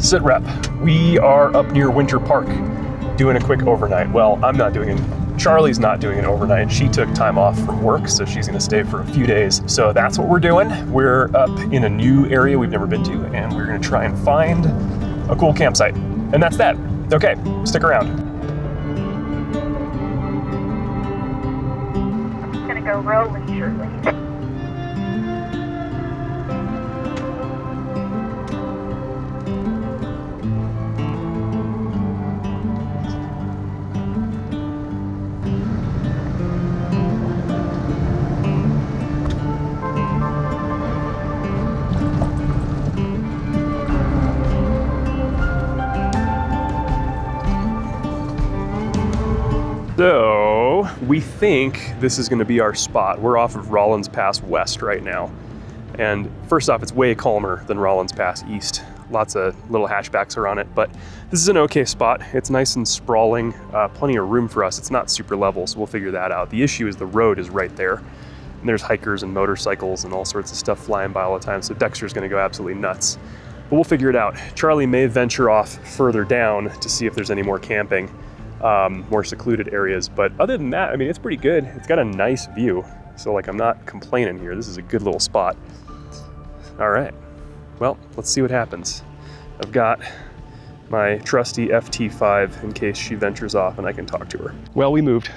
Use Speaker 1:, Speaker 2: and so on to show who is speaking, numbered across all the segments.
Speaker 1: Sit rep. We are up near Winter Park doing a quick overnight. Well, I'm not doing it. Charlie's not doing an overnight. She took time off from work, so she's gonna stay for a few days. So that's what we're doing. We're up in a new area we've never been to, and we're gonna try and find a cool campsite. And that's that. Okay, stick around.
Speaker 2: I'm gonna go Rollins shortly.
Speaker 1: So we think this is going to be our spot. We're off of Rollins Pass West right now. And first off, it's way calmer than Rollins Pass East. Lots of little hatchbacks are on it, but this is an okay spot. It's nice and sprawling, plenty of room for us. It's not super level, so we'll figure that out. The issue is the road is right there. And there's hikers and motorcycles and all sorts of stuff flying by all the time, so Dexter's going to go absolutely nuts. But we'll figure it out. Charlie may venture off further down to see if there's any more camping. More secluded areas, but other than that, I mean, it's pretty good. It's got a nice view, so like I'm not complaining here. This is a good little spot. All right, well, let's see what happens. I've got my trusty FT5 in case she ventures off and I can talk to her. Well, we moved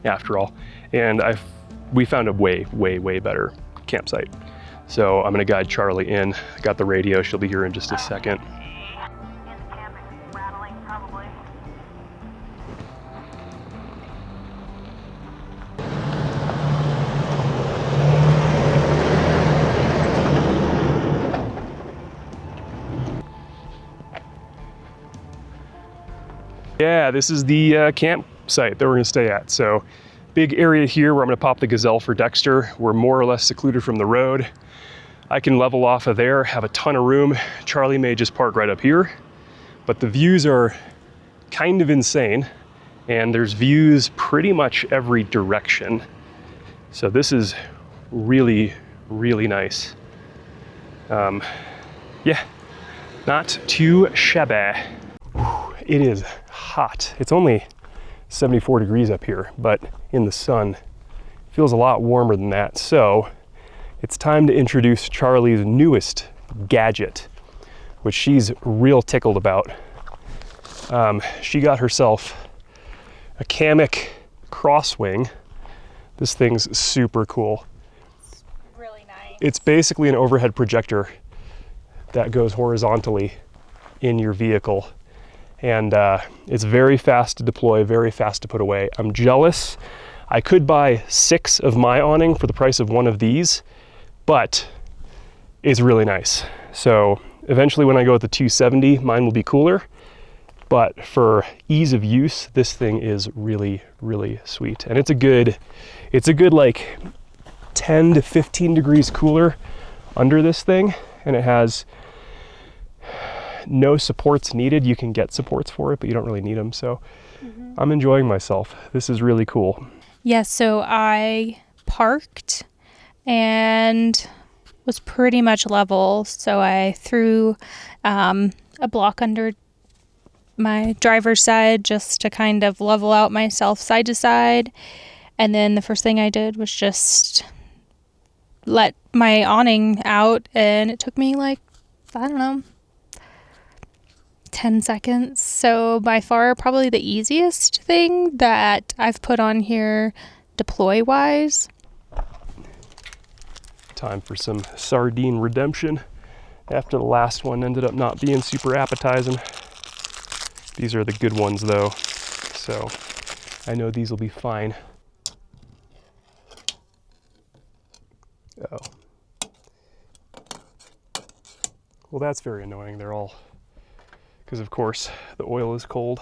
Speaker 1: after all, and we found a way better campsite. So I'm gonna guide Charlie in. Got the radio, she'll be here in just a second. Yeah, this is the campsite that we're gonna stay at. So big area here where I'm gonna pop the Gazelle for Dexter. We're more or less secluded from the road. I can level off of there, have a ton of room. Charlie may just park right up here, but the views are kind of insane, and there's views pretty much every direction. So this is really, really nice. Yeah, not too shabby. It is hot. It's only 74 degrees up here, but in the sun, it feels a lot warmer than that. So it's time to introduce Charlie's newest gadget, which she's real tickled about. She got herself a Kamiq Crosswing. This thing's super cool.
Speaker 2: It's really nice.
Speaker 1: It's basically an overhead projector that goes horizontally in your vehicle. And it's very fast to deploy, very fast to put away. I'm jealous. I could buy 6 of my awning for the price of one of these, but it's really nice. So eventually when I go with the 270, mine will be cooler. But for ease of use, this thing is really, really sweet. And it's a good like 10 to 15 degrees cooler under this thing. And it has no supports needed. You can get supports for it, but you don't really need them. So I'm enjoying myself. This is really cool.
Speaker 3: Yeah, so I parked and was pretty much level. So I threw a block under my driver's side just to kind of level out myself side to side. And then the first thing I did was just let my awning out, and it took me like, I don't know, 10 seconds. So by far probably the easiest thing that I've put on here deploy wise.
Speaker 1: Time for some sardine redemption after the last one ended up not being super appetizing. These are the good ones though, so I know these will be fine. Oh. Well, that's very annoying. They're all, because of course the oil is cold.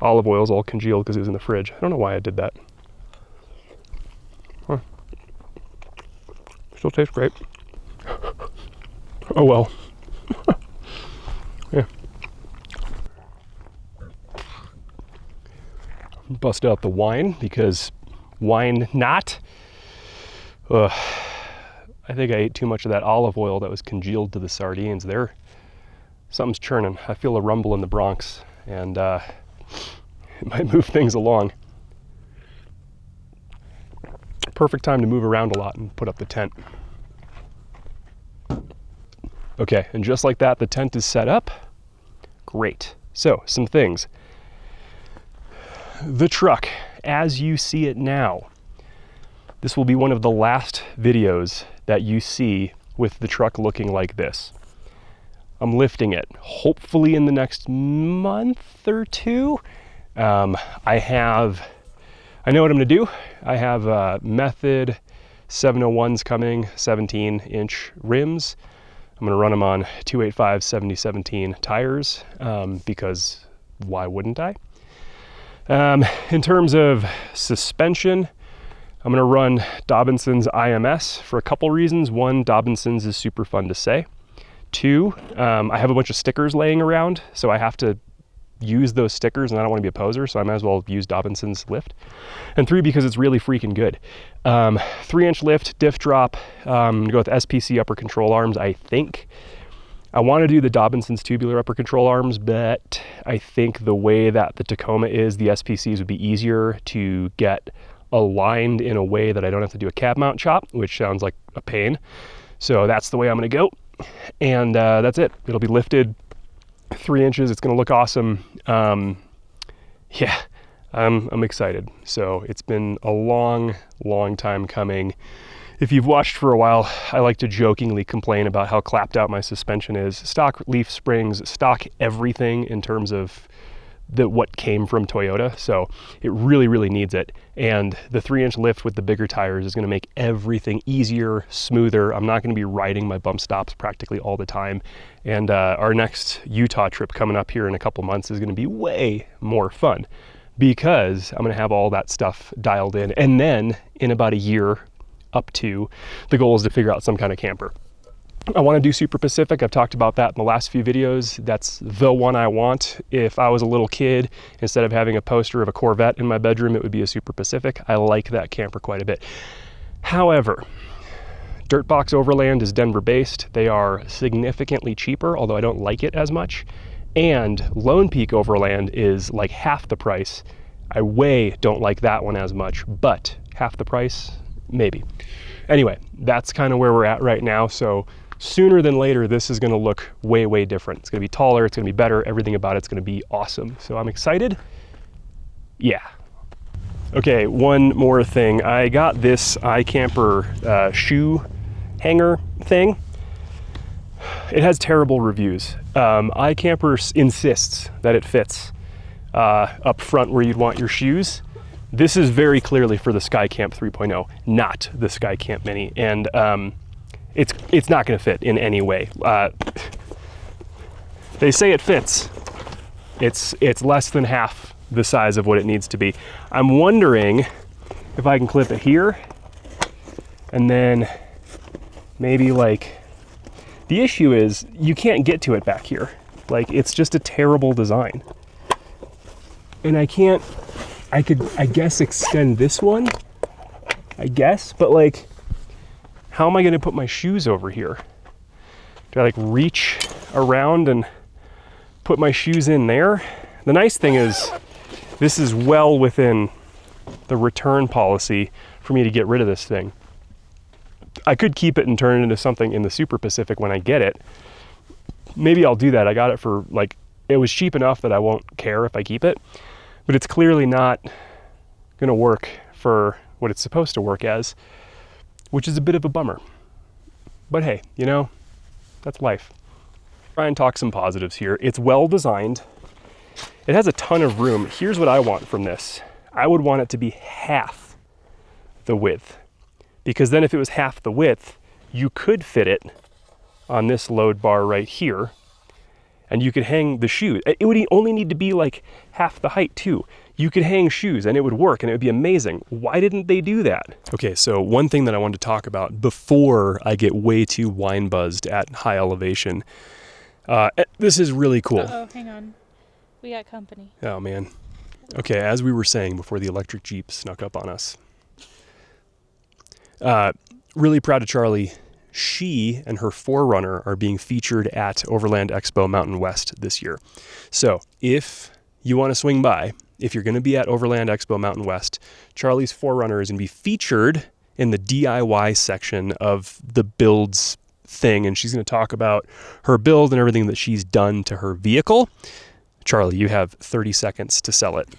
Speaker 1: Olive oil is all congealed because it was in the fridge. I don't know why I did that. Huh. Still tastes great. Oh well. Yeah. Bust out the wine because wine not. I think I ate too much of that olive oil that was congealed to the sardines. They're something's churning. I feel a rumble in the Bronx, and it might move things along. Perfect time to move around a lot and put up the tent. Okay, and just like that, the tent is set up. Great. So, some things. The truck, as you see it now, this will be one of the last videos that you see with the truck looking like this. I'm lifting it, hopefully in the next month or two. I know what I'm gonna do. I have Method 701s coming, 17-inch rims. I'm gonna run them on 285 7017 tires because why wouldn't I? In terms of suspension, I'm gonna run Dobinson's IMS for a couple reasons. One, Dobinson's is super fun to say. Two, I have a bunch of stickers laying around, so I have to use those stickers and I don't want to be a poser, so I might as well use Dobinson's lift. And three, because it's really freaking good. 3-inch lift, diff drop, go with SPC upper control arms, I think. I want to do the Dobinson's tubular upper control arms, but I think the way that the Tacoma is, the SPCs would be easier to get aligned in a way that I don't have to do a cab mount chop, which sounds like a pain. So that's the way I'm going to go. And that's it. It'll be lifted 3 inches. It's going to look awesome. Yeah, I'm excited. So it's been a long time coming. If you've watched for a while, I like to jokingly complain about how clapped out my suspension is. Stock leaf springs, stock everything in terms of what came from Toyota. So it really needs it. And the 3-inch lift with the bigger tires is going to make everything easier, smoother. I'm not going to be riding my bump stops practically all the time. And our next Utah trip coming up here in a couple months is going to be way more fun because I'm going to have all that stuff dialed in. And then in about a year up to, the goal is to figure out some kind of camper. I want to do Super Pacific. I've talked about that in the last few videos. That's the one I want. If I was a little kid, instead of having a poster of a Corvette in my bedroom, it would be a Super Pacific. I like that camper quite a bit. However, Dirtbox Overland is Denver based. They are significantly cheaper, although I don't like it as much. And Lone Peak Overland is like half the price. I way don't like that one as much, but half the price, maybe. Anyway, that's kind of where we're at right now. So sooner than later, this is going to look way different. It's going to be taller, it's going to be better, everything about it's going to be awesome. So I'm excited. Yeah. Okay, one more thing. I got this iCamper shoe hanger thing. It has terrible reviews. iCamper insists that it fits up front where you'd want your shoes. This is very clearly for the Skycamp 3.0, not the Skycamp Mini. And it's not going to fit in any way. They say it fits. It's less than half the size of what it needs to be. I'm wondering if I can clip it here and then maybe like, the issue is you can't get to it back here. Like, it's just a terrible design. And I could, I guess, extend this one, I guess, but like, how am I going to put my shoes over here? Do I like reach around and put my shoes in there? The nice thing is this is well within the return policy for me to get rid of this thing. I could keep it and turn it into something in the Super Pacific when I get it. Maybe I'll do that. I got it for like, it was cheap enough that I won't care if I keep it, but it's clearly not going to work for what it's supposed to work as, which is a bit of a bummer. But hey, you know, that's life. Try and talk some positives here. It's well designed. It has a ton of room. Here's what I want from this. I would want it to be half the width, because then if it was half the width, you could fit it on this load bar right here, and you could hang the shoes. It would only need to be like half the height too. You could hang shoes and it would work and it would be amazing. Why didn't they do that? Okay, so one thing that I wanted to talk about before I get way too wine buzzed at high elevation. This is really cool.
Speaker 3: Uh-oh, hang on. We got company.
Speaker 1: Oh man. Okay, as we were saying before the electric Jeep snuck up on us. Really proud of Charlie. she and her forerunner are being featured at Overland Expo Mountain West this year. So if you want to swing by, if you're going to be at Overland Expo Mountain West, Charlie's forerunner is going to be featured in the DIY section of the builds thing, and she's going to talk about her build and everything that she's done to her vehicle. Charlie, you have 30 seconds to sell it.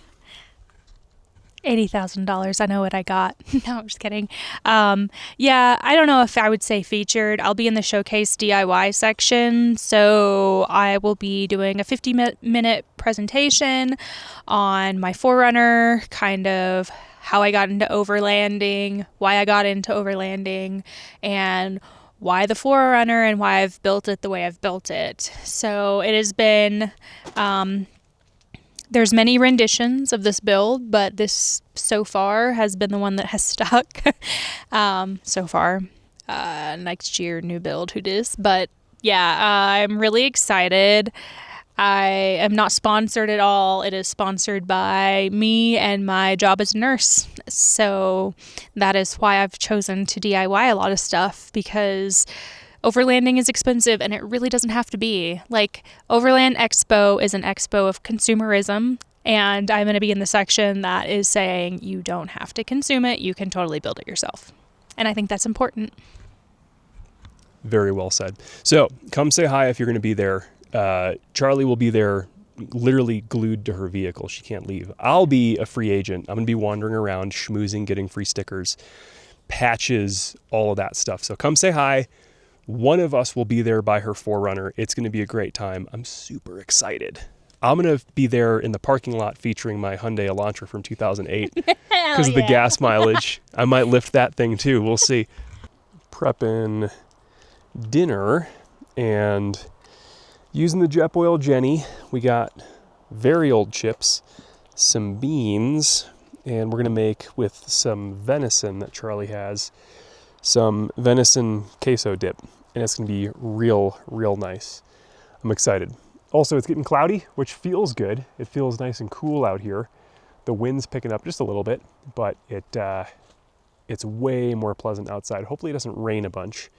Speaker 3: $80,000. I know what I got. No, I'm just kidding. Yeah, I don't know if I would say featured. I'll be in the showcase DIY section. So I will be doing a 50-minute presentation on my forerunner, kind of how I got into overlanding, why I got into overlanding, and why the forerunner and why I've built it the way I've built it. So it has been... there's many renditions of this build, but this so far has been the one that has stuck so far. Next year, new build, who dis? But yeah, I'm really excited. I am not sponsored at all. It is sponsored by me and my job as a nurse. So that is why I've chosen to DIY a lot of stuff, because overlanding is expensive, and it really doesn't have to be. Like, Overland Expo is an expo of consumerism, and I'm going to be in the section that is saying you don't have to consume it, you can totally build it yourself. And I think that's important.
Speaker 1: Very well said. So come say hi if you're going to be there. Charlie will be there literally glued to her vehicle. She can't leave. I'll be a free agent. I'm going to be wandering around, schmoozing, getting free stickers, patches, all of that stuff. So come say hi. One of us will be there by her forerunner. It's going to be a great time. I'm super excited. I'm going to be there in the parking lot featuring my Hyundai Elantra from 2008 because of the gas mileage. I might lift that thing too. We'll see. Prepping dinner and using the Jetboil Jenny. We got very old chips, some beans, and we're going to make with some venison that Charlie has, some venison queso dip, and it's going to be real nice. I'm excited. Also, it's getting cloudy, which feels good. It feels nice and cool out here. The wind's picking up just a little bit, but it's way more pleasant outside. Hopefully it doesn't rain a bunch.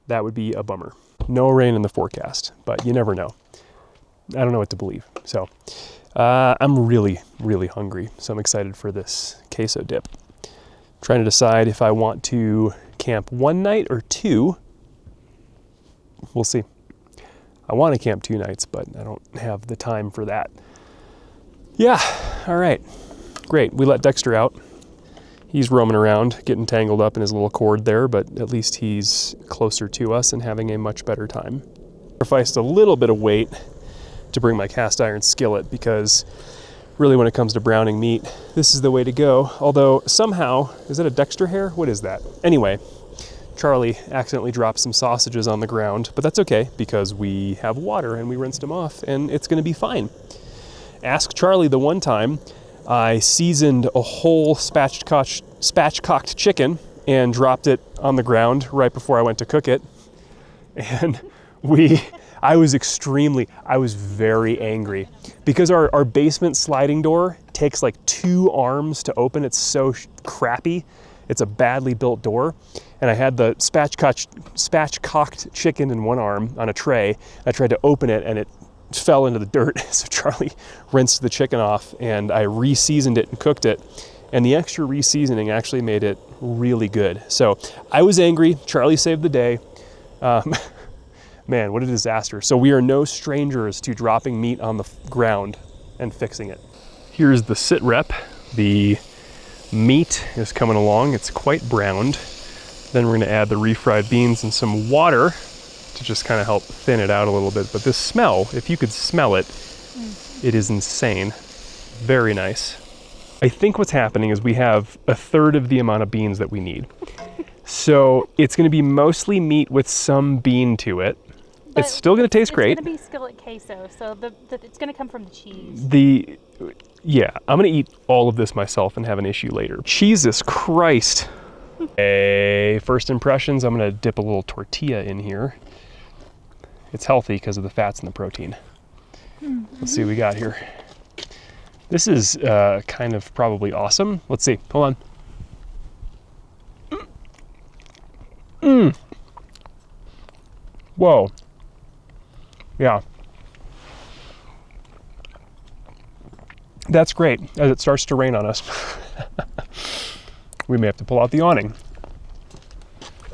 Speaker 1: That would be a bummer. No rain in the forecast, but you never know. I don't know what to believe. So I'm really hungry, so I'm excited for this queso dip. Trying to decide if I want to camp one night or two. We'll see. I want to camp 2 nights, but I don't have the time for that. Yeah, all right. Great. We let Dexter out. He's roaming around, getting tangled up in his little cord there, but at least he's closer to us and having a much better time. Sacrificed a little bit of weight to bring my cast iron skillet, because really when it comes to browning meat, this is the way to go. Although somehow, is that a Dexter hair? What is that? Anyway, Charlie accidentally dropped some sausages on the ground, but that's okay because we have water and we rinsed them off and it's gonna be fine. Ask Charlie the one time I seasoned a whole spatchcocked chicken and dropped it on the ground right before I went to cook it. And I was very angry because our basement sliding door takes like 2 arms to open. It's so crappy. It's a badly built door. And I had the spatchcocked chicken in one arm on a tray. I tried to open it and it fell into the dirt. So Charlie rinsed the chicken off and I re-seasoned it and cooked it. And the extra re-seasoning actually made it really good. So I was angry. Charlie saved the day. Man, what a disaster. So we are no strangers to dropping meat on the ground and fixing it. Here's the sit rep. The meat is coming along. It's quite browned. Then we're gonna add the refried beans and some water to just kind of help thin it out a little bit. But this smell, if you could smell it, it is insane. Very nice. I think what's happening is we have 1/3 of the amount of beans that we need. So it's gonna be mostly meat with some bean to it. But it's still gonna taste great.
Speaker 3: It's gonna be skillet queso, so it's gonna come from the cheese.
Speaker 1: Yeah, I'm gonna eat all of this myself and have an issue later. Jesus Christ. Hey, first impressions, I'm gonna dip a little tortilla in here. It's healthy because of the fats and the protein. Let's see what we got here. This is kind of probably awesome. Let's see, hold on. Whoa. Yeah. That's great as it starts to rain on us. We may have to pull out the awning.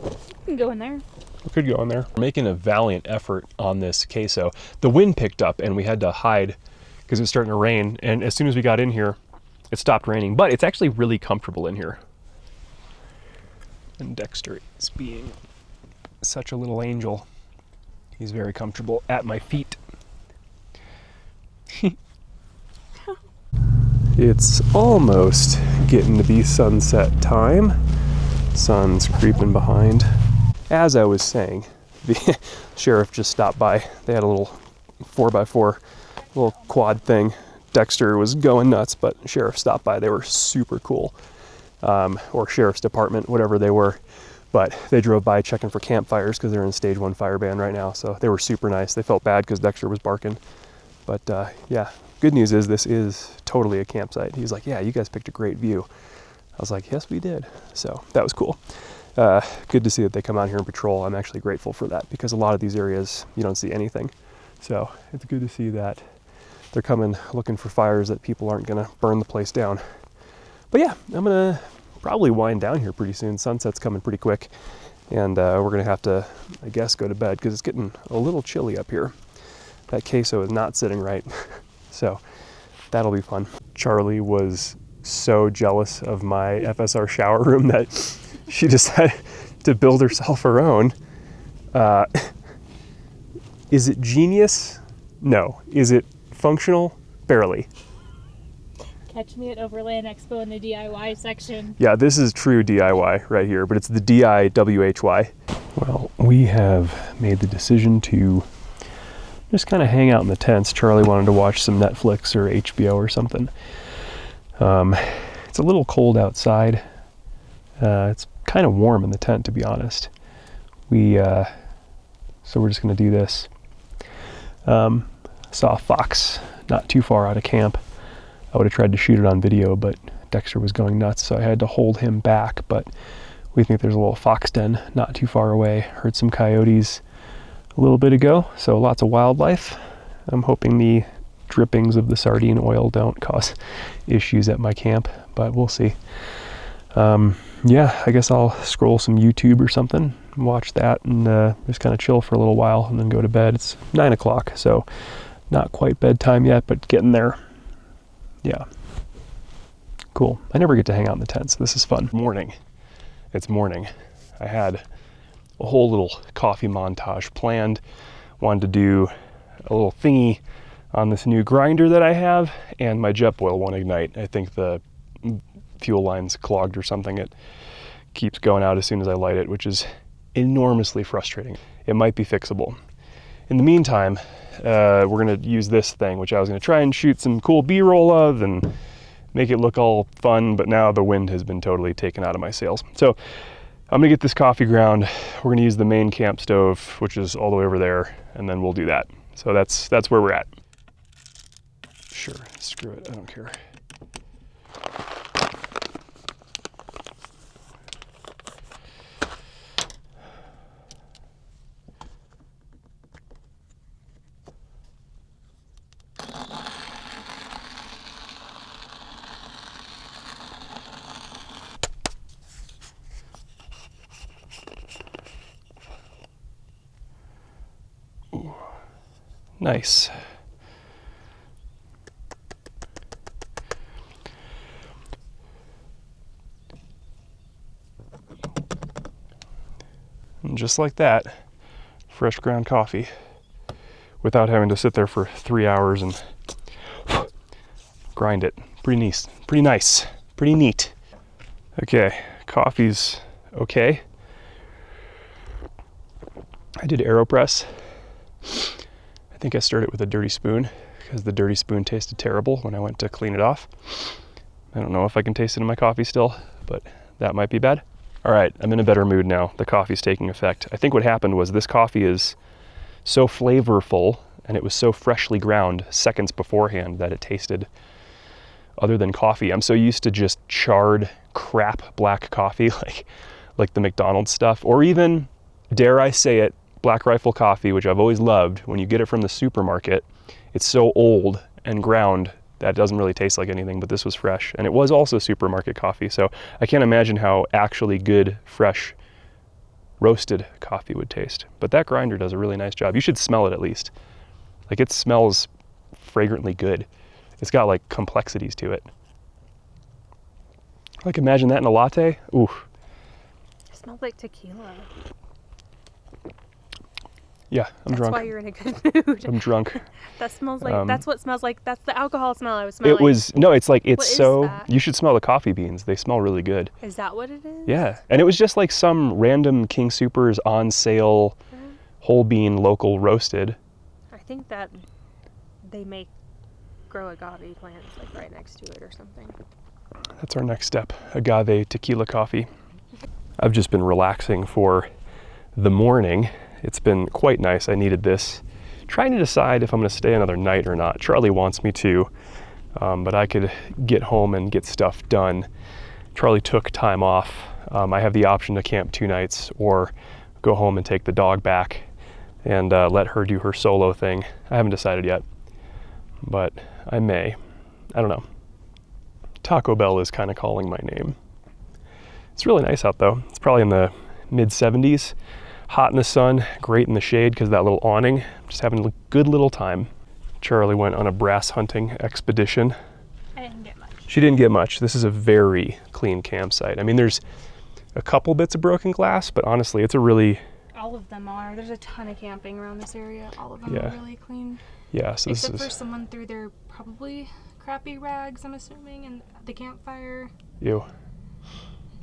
Speaker 3: You can go in there.
Speaker 1: We could go in there. We're making a valiant effort on this queso. The wind picked up and we had to hide because it was starting to rain. And as soon as we got in here, it stopped raining. But it's actually really comfortable in here. And Dexter is being such a little angel. He's very comfortable at my feet. It's almost getting to be sunset time. Sun's creeping behind. As I was saying, the sheriff just stopped by. They had a little 4x4, little quad thing. Dexter was going nuts, but sheriff stopped by. They were super cool. Or sheriff's department, whatever they were. But they drove by checking for campfires because they're in stage 1 fire ban right now. So they were super nice. They felt bad because Dexter was barking. But yeah, good news is this is totally a campsite. He was like, yeah, you guys picked a great view. I was like, yes, we did. So that was cool. Good to see that they come out here and patrol. I'm actually grateful for that because a lot of these areas, you don't see anything. So it's good to see that they're coming looking for fires that people aren't gonna burn the place down. But yeah, I'm gonna probably wind down here pretty soon. Sunset's coming pretty quick. And we're gonna have to, I guess, go to bed because it's getting a little chilly up here. That queso is not sitting right. So that'll be fun. Charlie was so jealous of my FSR shower room that she decided to build herself her own. Is it genius? No. Is it functional? Barely.
Speaker 3: Catch me at Overland Expo in the DIY section.
Speaker 1: Yeah, this is true DIY right here, but it's the DIWHY. Well, we have made the decision to just kind of hang out in the tents. Charlie wanted to watch some Netflix or HBO or something. It's a little cold outside. It's kind of warm in the tent, to be honest. So we're just going to do this. Saw a fox not too far out of camp. I would have tried to shoot it on video, but Dexter was going nuts, so I had to hold him back. But we think there's a little fox den not too far away. Heard some coyotes a little bit ago, so lots of wildlife. I'm hoping the drippings of the sardine oil don't cause issues at my camp, but we'll see. Yeah, I guess I'll scroll some YouTube or something, watch that, and just kind of chill for a little while and then go to bed. It's 9 o'clock, so not quite bedtime yet, but getting there. Yeah. Cool. I never get to hang out in the tent, so this is fun. Morning. It's morning. I had a whole little coffee montage planned. Wanted to do a little thingy on this new grinder that I have, and my jet boil won't ignite. I think the fuel line's clogged or something. It keeps going out as soon as I light it, which is enormously frustrating. It might be fixable. In the meantime, we're gonna use this thing, which I was gonna try and shoot some cool B-roll of and make it look all fun, but now the wind has been totally taken out of my sails. So I'm gonna get this coffee ground. We're gonna use the main camp stove, which is all the way over there, and then we'll do that. So that's where we're at. Sure, screw it, I don't care. Ooh, nice. And just like that, fresh ground coffee without having to sit there for 3 hours and grind it. Pretty nice, pretty neat. Okay, coffee's okay. I did AeroPress. I think I started with a dirty spoon because the dirty spoon tasted terrible when I went to clean it off. I don't know if I can taste it in my coffee still, but that might be bad. All right, I'm in a better mood now. The coffee's taking effect. I think what happened was this coffee is so flavorful and it was so freshly ground seconds beforehand that it tasted other than coffee. I'm so used to just charred crap black coffee like the McDonald's stuff, or even, dare I say it, Black Rifle coffee, which I've always loved, when you get it from the supermarket, it's so old and ground that it doesn't really taste like anything, but this was fresh. And it was also supermarket coffee, so I can't imagine how actually good, fresh, roasted coffee would taste. But that grinder does a really nice job. You should smell it at least. Like, it smells fragrantly good. It's got like complexities to it. Like, imagine that in a latte. Ooh.
Speaker 4: It smells like tequila.
Speaker 1: Yeah, I'm drunk.
Speaker 4: That's why you're in a good mood.
Speaker 1: I'm drunk.
Speaker 4: That smells like, that's what smells like, that's the alcohol smell I was smelling.
Speaker 1: It was, no, it's like, it's
Speaker 4: What is
Speaker 1: so,
Speaker 4: that?
Speaker 1: you should smell the coffee beans. They smell really good.
Speaker 4: Is that what it is?
Speaker 1: Yeah, and it was just like some random King Soopers on sale, whole bean, local roasted.
Speaker 4: I think that they grow agave plants like right next to it or something.
Speaker 1: That's our next step, agave tequila coffee. I've just been relaxing for the morning. It's been quite nice. I needed this. Trying to decide if I'm going to stay another night or not. Charlie wants me to, but I could get home and get stuff done. Charlie took time off. I have the option to camp 2 nights or go home and take the dog back and let her do her solo thing. I haven't decided yet, but I may. I don't know. Taco Bell is kind of calling my name. It's really nice out though. It's probably in the mid 70s. Hot in the sun, great in the shade because of that little awning. Just having a good little time. Charlie went on a brass hunting expedition.
Speaker 3: I didn't get much.
Speaker 1: She didn't get much. This is a very clean campsite. I mean, there's a couple bits of broken glass, but honestly, it's a really...
Speaker 3: All of them are. There's a ton of camping around this area. All of them
Speaker 1: Yeah.
Speaker 3: are really clean.
Speaker 1: Yeah, so this
Speaker 3: Except
Speaker 1: is...
Speaker 3: for someone threw their probably crappy rags, I'm assuming, and the campfire.
Speaker 1: Ew.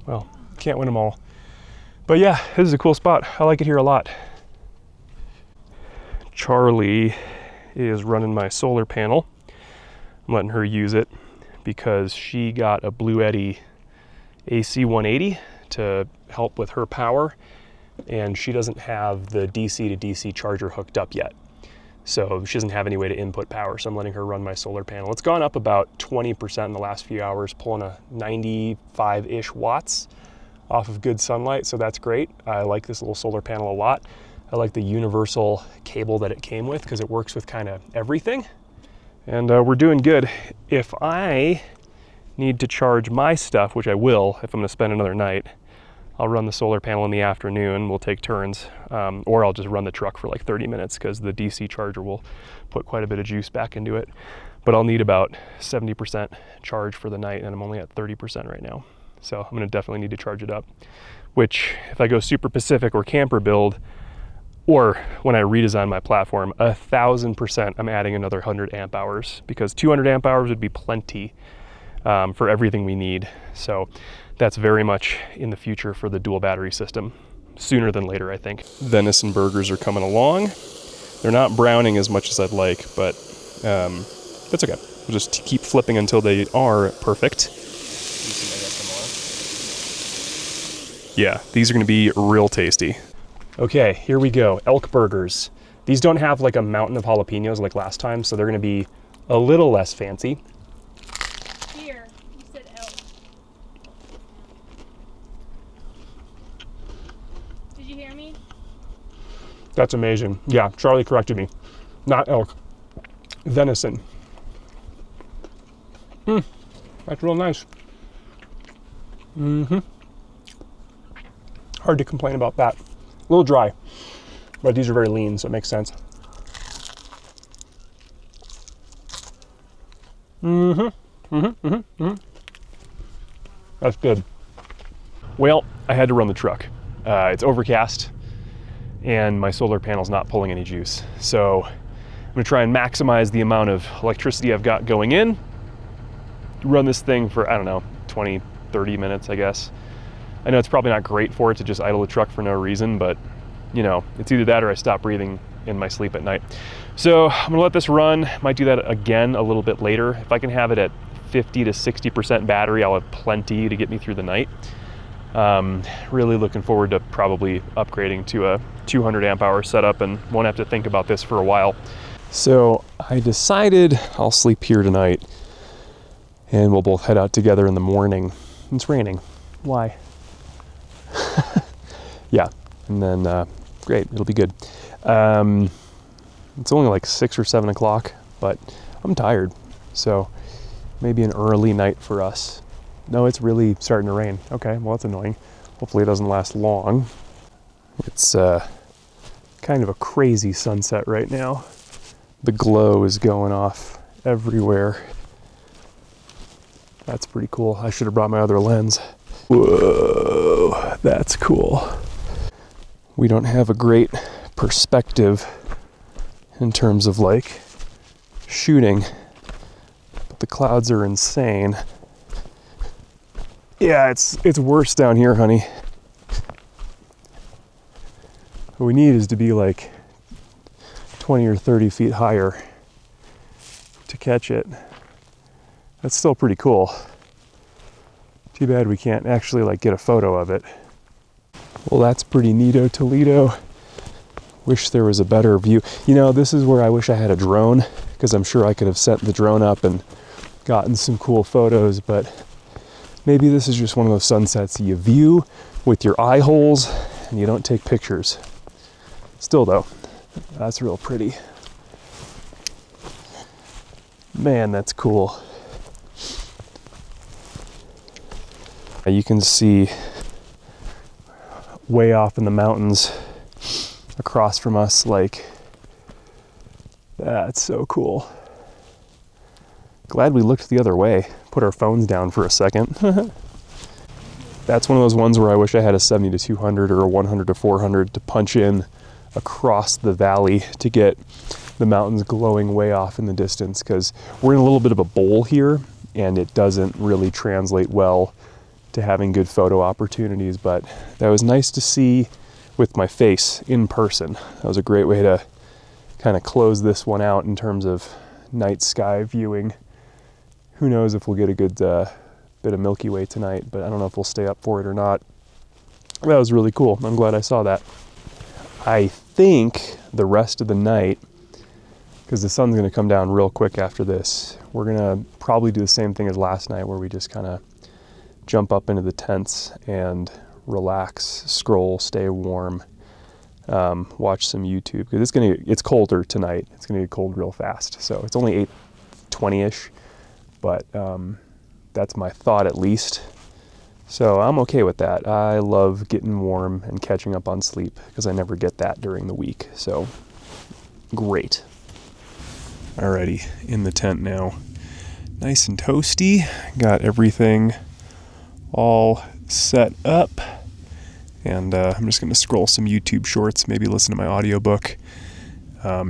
Speaker 1: Well, can't win them all. But yeah, this is a cool spot. I like it here a lot. Charlie is running my solar panel. I'm letting her use it because she got a Blue Eddy AC 180 to help with her power, and she doesn't have the DC to DC charger hooked up yet. So she doesn't have any way to input power, so I'm letting her run my solar panel. It's gone up about 20% in the last few hours, pulling a 95-ish watts off of good sunlight, so that's great. I like this little solar panel a lot. I like the universal cable that it came with because it works with kind of everything. And we're doing good. If I need to charge my stuff, which I will if I'm gonna spend another night, I'll run the solar panel in the afternoon, we'll take turns, or I'll just run the truck for like 30 minutes because the DC charger will put quite a bit of juice back into it. But I'll need about 70% charge for the night, and I'm only at 30% right now. So I'm gonna definitely need to charge it up, which if I go super Pacific or camper build, or when I redesign my platform, 1,000% I'm adding another 100 amp hours because 200 amp hours would be plenty for everything we need. So that's very much in the future for the dual battery system, sooner than later, I think. Venison burgers are coming along. They're not browning as much as I'd like, but that's okay. We'll just keep flipping until they are perfect. Yeah, these are gonna be real tasty. Okay, here we go, elk burgers. These don't have like a mountain of jalapenos like last time, so they're gonna be a little less fancy.
Speaker 3: Here, you said elk. Did you hear me?
Speaker 1: That's amazing. Yeah, Charlie corrected me. Not elk, venison. That's real nice. Hard to complain about that. A little dry, but these are very lean, so it makes sense. That's good. Well, I had to run the truck. It's overcast, and my solar panel's not pulling any juice. So I'm gonna try and maximize the amount of electricity I've got going in, run this thing for, I don't know, 20, 30 minutes, I guess. I know it's probably not great for it to just idle the truck for no reason, but you know, it's either that or I stop breathing in my sleep at night. So I'm gonna let this run. Might do that again a little bit later. If I can have it at 50 to 60% battery, I'll have plenty to get me through the night. Really looking forward to probably upgrading to a 200 amp hour setup and won't have to think about this for a while. So I decided I'll sleep here tonight and we'll both head out together in the morning. It's raining. Why? Yeah, and then Great, it'll be good. It's only like 6 or 7 o'clock, but I'm tired. So maybe an early night for us. No, it's really starting to rain. Okay, well, that's annoying. Hopefully it doesn't last long. It's kind of a crazy sunset right now. The glow is going off everywhere. That's pretty cool. I should have brought my other lens. Whoa, that's cool. We don't have a great perspective in terms of like shooting, but the clouds are insane. Yeah, it's worse down here, honey. What we need is to be like 20 or 30 feet higher to catch it. That's still pretty cool. Too bad we can't actually like get a photo of it. Well, that's pretty neato Toledo. Wish there was a better view. You know, this is where I wish I had a drone, because I'm sure I could have sent the drone up and gotten some cool photos, but maybe this is just one of those sunsets you view with your eye holes and you don't take pictures. Still though, that's real pretty. Man, that's cool. You can see way off in the mountains across from us, like, that's so cool. Glad we looked the other way, put our phones down for a second. That's one of those ones where I wish I had a 70 to 200 or a 100 to 400 to punch in across the valley to get the mountains glowing way off in the distance, because we're in a little bit of a bowl here and it doesn't really translate well to having good photo opportunities, but that was nice to see with my face in person. That was a great way to kind of close this one out in terms of night sky viewing. Who knows if we'll get a good bit of Milky Way tonight, but I don't know if we'll stay up for it or not. That was really cool. I'm glad I saw that. I think the rest of the night, because the sun's going to come down real quick after this, we're going to probably do the same thing as last night, where we just kind of jump up into the tents and relax, scroll, stay warm, watch some YouTube, because it's colder tonight. It's gonna get cold real fast. So it's only 8:20ish, but that's my thought at least. So I'm okay with that. I love getting warm and catching up on sleep, because I never get that during the week. So great. Alrighty, in the tent now. Nice and toasty. Got everything all set up, and I'm just going to scroll some YouTube shorts, maybe listen to my audiobook.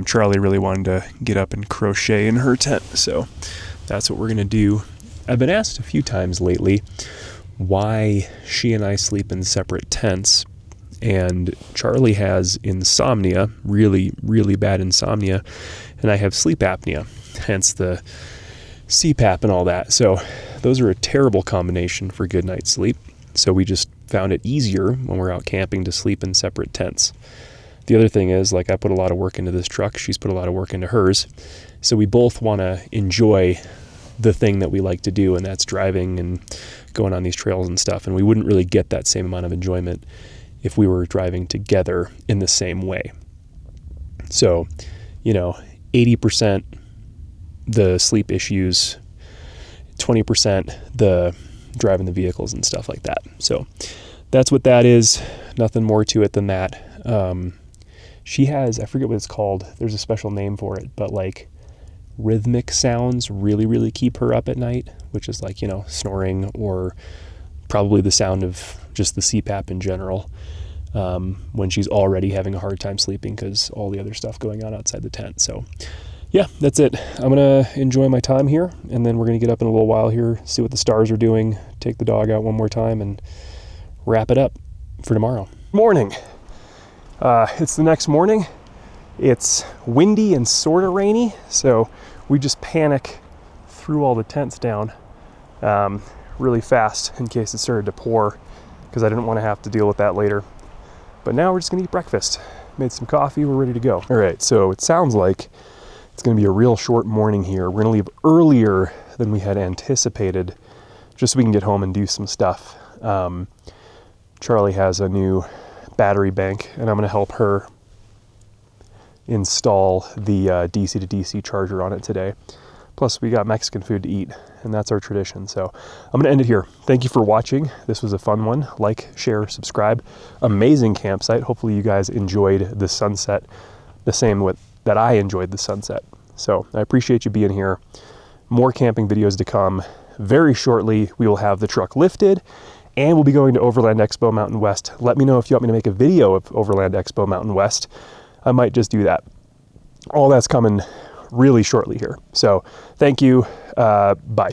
Speaker 1: Charlie really wanted to get up and crochet in her tent, so that's what we're going to do. I've been asked a few times lately why she and I sleep in separate tents, and Charlie has insomnia, really, really bad insomnia, and I have sleep apnea, hence the CPAP and all that. So those are a terrible combination for good night's sleep. So we just found it easier when we're out camping to sleep in separate tents. The other thing is, like, I put a lot of work into this truck. She's put a lot of work into hers. So we both want to enjoy the thing that we like to do, and that's driving and going on these trails and stuff. And we wouldn't really get that same amount of enjoyment if we were driving together in the same way. So, 80% the sleep issues, 20% the driving the vehicles and stuff like that. So that's what that is. Nothing more to it than that. She has, I forget what it's called. There's a special name for it, but like rhythmic sounds really, really keep her up at night, which is like, snoring, or probably the sound of just the CPAP in general, when she's already having a hard time sleeping because all the other stuff going on outside the tent. So yeah, that's it. I'm going to enjoy my time here, and then we're going to get up in a little while here, see what the stars are doing, take the dog out one more time, and wrap it up for tomorrow. Morning. It's the next morning. It's windy and sort of rainy, so we just panic threw all the tents down really fast in case it started to pour, because I didn't want to have to deal with that later. But now we're just going to eat breakfast. Made some coffee, we're ready to go. All right, so it sounds like it's going to be a real short morning here. We're going to leave earlier than we had anticipated, just so we can get home and do some stuff. Charlie has a new battery bank, and I'm going to help her install the DC to DC charger on it today. Plus, we got Mexican food to eat, and that's our tradition. So I'm going to end it here. Thank you for watching. This was a fun one. Like, share, subscribe. Amazing campsite. Hopefully you guys enjoyed the sunset the same way that I enjoyed the sunset. So I appreciate you being here. More camping videos to come. Very shortly, we will have the truck lifted, and we'll be going to Overland Expo Mountain West. Let me know if you want me to make a video of Overland Expo Mountain West. I might just do that. All that's coming really shortly here. So thank you. Bye.